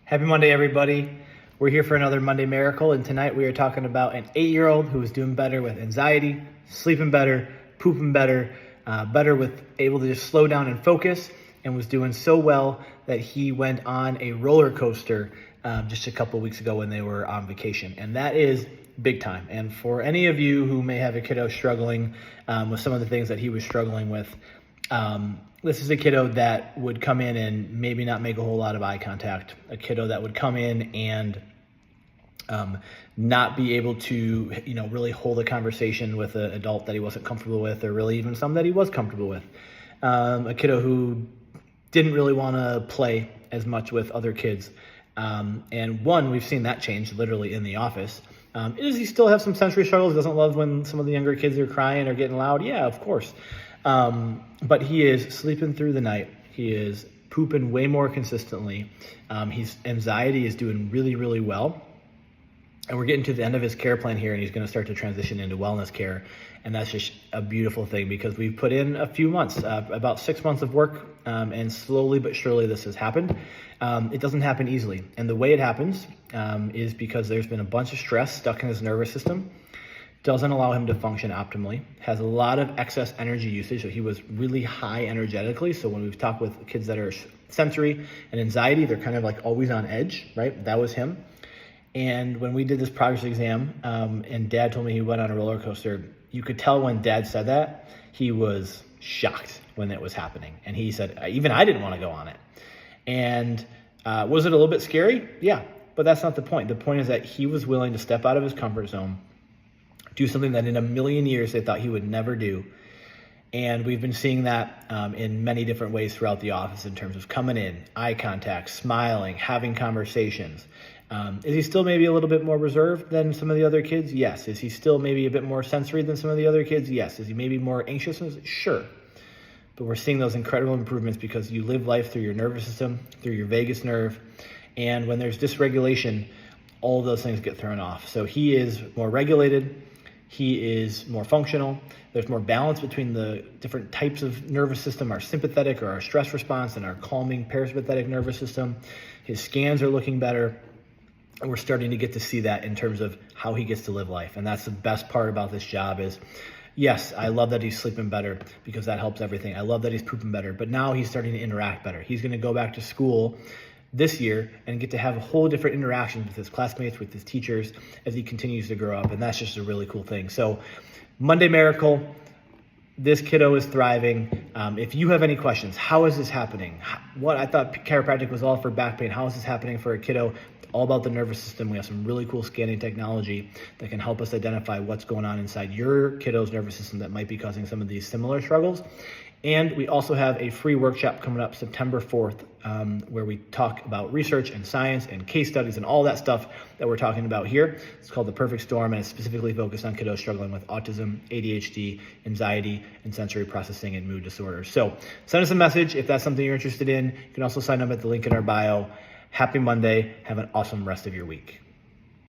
Happy Monday, everybody. We're here for another Monday Miracle, and tonight we are talking about an 8-year-old who is doing better with anxiety, sleeping better, pooping better, better with able to just slow down and focus, and was doing so well that he went on a roller coaster just a couple weeks ago when they were on vacation, and that is big time. And for any of you who may have a kiddo struggling with some of the things that he was struggling with, this is a kiddo that would come in and maybe not make a whole lot of eye contact, a kiddo that would come in and not be able to, really hold a conversation with an adult that he wasn't comfortable with, or really even some that he was comfortable with. A kiddo who didn't really want to play as much with other kids. And we've seen that change literally in the office. Does he still have some sensory struggles? Doesn't love when some of the younger kids are crying or getting loud? Yeah, of course. But he is sleeping through the night. He is pooping way more consistently. His anxiety is doing really, really well. And we're getting to the end of his care plan here, and he's going to start to transition into wellness care. And that's just a beautiful thing because we've put in a few months, about 6 months of work, and slowly but surely this has happened. It doesn't happen easily. And the way it happens is because there's been a bunch of stress stuck in his nervous system, doesn't allow him to function optimally, has a lot of excess energy usage. So he was really high energetically. So when we've talked with kids that are sensory and anxiety, they're kind of like always on edge, right? That was him. And when we did this progress exam, and Dad told me he went on a roller coaster, you could tell when Dad said that, he was shocked when it was happening. And he said, even I didn't want to go on it. And was it a little bit scary? Yeah, but that's not the point. The point is that he was willing to step out of his comfort zone, do something that in a million years they thought he would never do. And we've been seeing that in many different ways throughout the office in terms of coming in, eye contact, smiling, having conversations. Is he still maybe a little bit more reserved than some of the other kids? Yes. Is he still maybe a bit more sensory than some of the other kids? Yes. Is he maybe more anxious? Sure. But we're seeing those incredible improvements because you live life through your nervous system, through your vagus nerve. And when there's dysregulation, all of those things get thrown off. So he is more regulated. He is more functional. There's more balance between the different types of nervous system, our sympathetic or our stress response, and our calming parasympathetic nervous system. His scans are looking better. And we're starting to get to see that in terms of how he gets to live life. And that's the best part about this job is, yes, I love that he's sleeping better because that helps everything. I love that he's pooping better, but now he's starting to interact better. He's going to go back to school this year and get to have a whole different interaction with his classmates, with his teachers as he continues to grow up. And that's just a really cool thing. So Monday Miracle, this kiddo is thriving. If you have any questions, how is this happening? I thought chiropractic was all for back pain. How is this happening for a kiddo? All about the nervous system. We have some really cool scanning technology that can help us identify what's going on inside your kiddo's nervous system that might be causing some of these similar struggles. And we also have a free workshop coming up September 4th, where we talk about research and science and case studies and all that stuff that we're talking about here. It's called The Perfect Storm, and it's specifically focused on kiddos struggling with autism, ADHD, anxiety, and sensory processing and mood disorders. So send us a message if that's something you're interested in. You can also sign up at the link in our bio. Happy Monday. Have an awesome rest of your week.